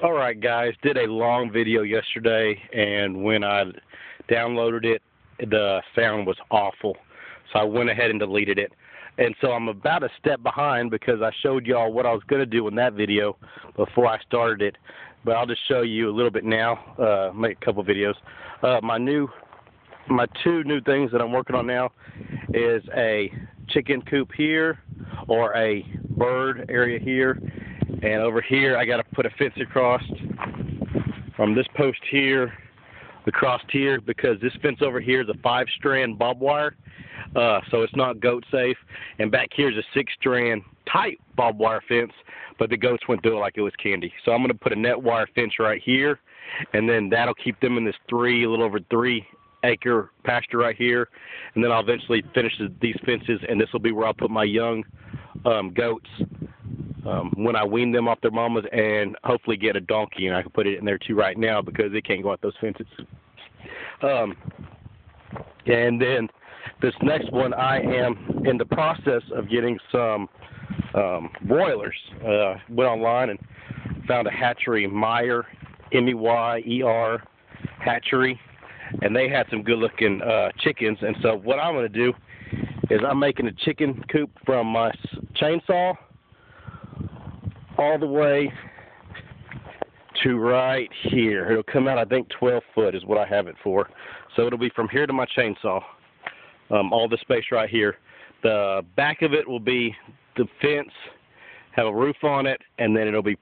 Alright guys, did a long video yesterday, and when I downloaded it, the sound was awful. So I went ahead and deleted it. And so I'm about a step behind because I showed y'all what I was going to do in that video before I started it. But I'll just show you a little bit now, make a couple videos. My two new things that I'm working on now is a chicken coop here, or a bird area here. And over here, I got to put a fence across from this post here across here, because this fence over here is a 5-strand barbed wire, so it's not goat safe. And back here is a 6-strand tight barbed wire fence, but the goats went through it like it was candy. So I'm going to put a net wire fence right here, and then that'll keep them in this a little over 3-acre pasture right here. And then I'll eventually finish these fences, and this will be where I'll put my young goats when I wean them off their mamas, and hopefully get a donkey, and I can put it in there too right now because they can't go out those fences. And then this next one, I am in the process of getting some broilers. Went online and found a hatchery, Meyer, M-E-Y-E-R hatchery, and they had some good looking chickens. And so what I'm going to do is I'm making a chicken coop from my chainsaw all the way to right here. It'll come out, I think, 12 foot is what I have it for. So it'll be from here to my chainsaw, all the space right here. The back of it will be the fence, have a roof on it, and then it'll be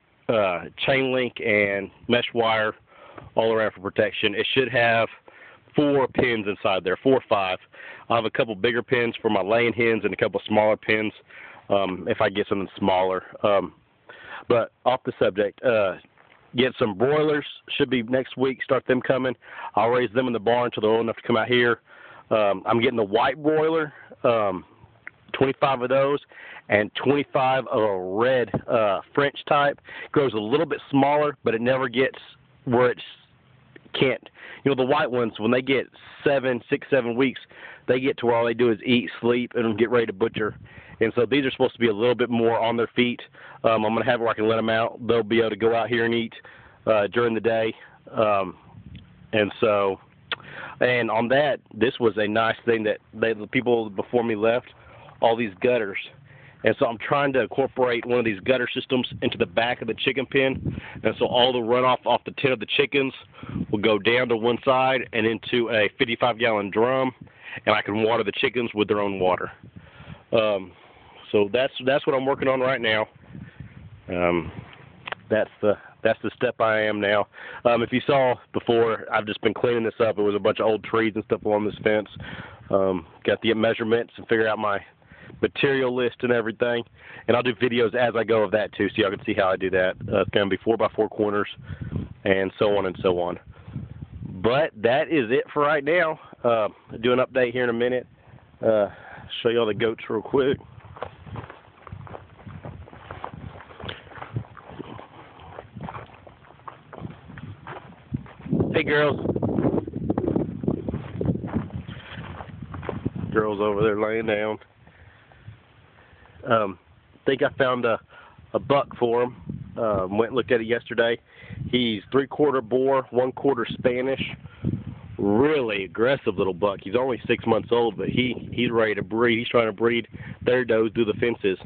chain link and mesh wire all around for protection. It should have 4 pens inside there, 4 or 5. I'll have a couple bigger pens for my laying hens and a couple smaller pens if I get something smaller. But off the subject, get some broilers, should be next week, start them coming. I'll raise them in the barn until they're old enough to come out here. I'm getting the white broiler, 25 of those, and 25 of a red French type. Grows a little bit smaller, but it never gets where it's can't. You know, the white ones, when they get 6, 7 weeks, they get to where all they do is eat, sleep, and get ready to butcher. And so these are supposed to be a little bit more on their feet. I'm going to have it where I can let them out. They'll be able to go out here and eat during the day. And on that, this was a nice thing that the people before me left, all these gutters. And so I'm trying to incorporate one of these gutter systems into the back of the chicken pen. And so all the runoff off the tin of the chickens will go down to one side and into a 55-gallon drum, and I can water the chickens with their own water. So that's what I'm working on right now. That's the step I am now. If you saw before, I've just been cleaning this up. It was a bunch of old trees and stuff along this fence. Got the measurements and figure out my material list and everything. And I'll do videos as I go of that too, so y'all can see how I do that. It's going to be 4x4 corners and so on and so on. But that is it for right now. I'll do an update here in a minute. Show y'all the goats real quick. Hey girls. Girls over there laying down. Think I found a buck for him. Went and looked at it yesterday. He's 3/4 boar, 1/4 Spanish. Really aggressive little buck. He's only 6 months old, but he's ready to breed. He's trying to breed their does through the fences.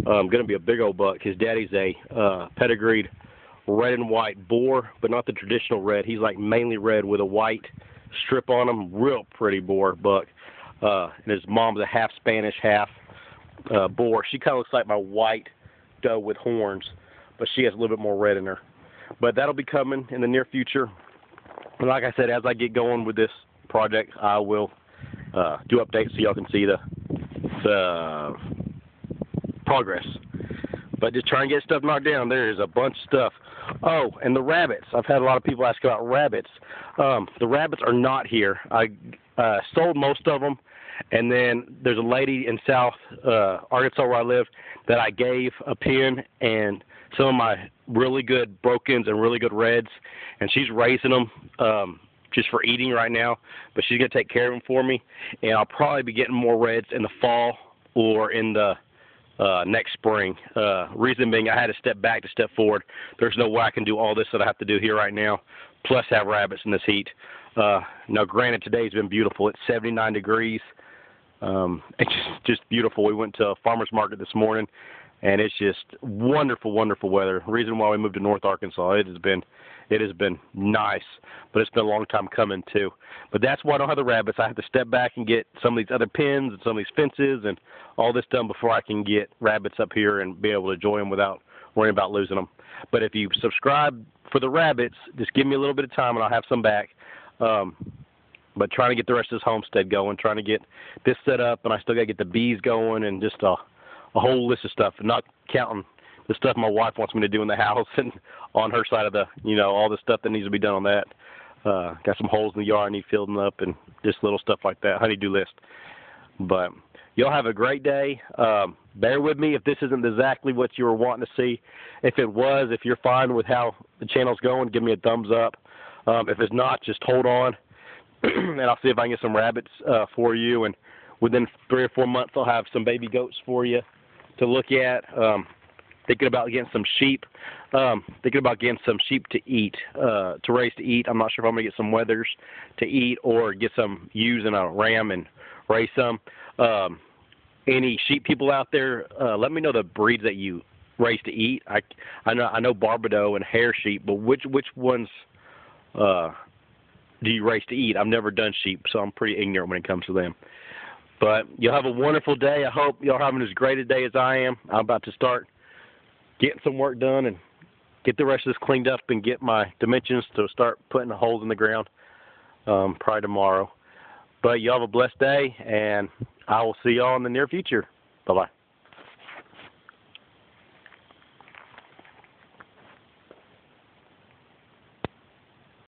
Going to be a big old buck. His daddy's a pedigreed red and white boar, but not the traditional red. He's like mainly red with a white strip on him. Real pretty boar buck. And his mom's a half Spanish, half boar. She kind of looks like my white doe with horns, but she has a little bit more red in her. But that'll be coming in the near future. And like I said, as I get going with this project, I will do updates so y'all can see the progress. But just try and get stuff knocked down. There is a bunch of stuff. Oh, and the rabbits. I've had a lot of people ask about rabbits. The rabbits are not here. I sold most of them. And then there's a lady in South Arkansas where I live that I gave a pen and some of my really good brokens and really good reds, and she's raising them just for eating right now, but she's going to take care of them for me, and I'll probably be getting more reds in the fall or in the next spring. Reason being, I had to step back to step forward. There's no way I can do all this that I have to do here right now, plus have rabbits in this heat. Now, granted, today's been beautiful. It's 79 degrees. It's just beautiful. We went to a farmer's market this morning, and it's just wonderful, wonderful weather. Reason why we moved to North Arkansas. It has been nice, but it's been a long time coming too. But that's why I don't have the rabbits. I have to step back and get some of these other pens and some of these fences and all this done before I can get rabbits up here and be able to enjoy them without worrying about losing them. But if you subscribe for the rabbits, just give me a little bit of time and I'll have some back. But trying to get the rest of this homestead going, trying to get this set up, and I still got to get the bees going and just a whole list of stuff, not counting the stuff my wife wants me to do in the house and on her side of the, all the stuff that needs to be done on that. Got some holes in the yard I need filling up and just little stuff like that, honey-do list. But y'all have a great day. Bear with me if this isn't exactly what you were wanting to see. If it was, if you're fine with how the channel's going, give me a thumbs up. If it's not, just hold on, and I'll see if I can get some rabbits for you. And within 3 or 4 months, I'll have some baby goats for you to look at. Thinking about getting some sheep. Thinking about getting some sheep to eat, to raise to eat. I'm not sure if I'm going to get some wethers to eat or get some ewes and a ram and raise some. Any sheep people out there, let me know the breeds that you raise to eat. I know Barbados and hair sheep, but which ones do you raise to eat? I've never done sheep, so I'm pretty ignorant when it comes to them. But you'll have a wonderful day. I hope y'all are having as great a day as I am. I'm about to start getting some work done and get the rest of this cleaned up and get my dimensions to start putting holes in the ground probably tomorrow. But y'all have a blessed day, and I will see y'all in the near future. Bye-bye.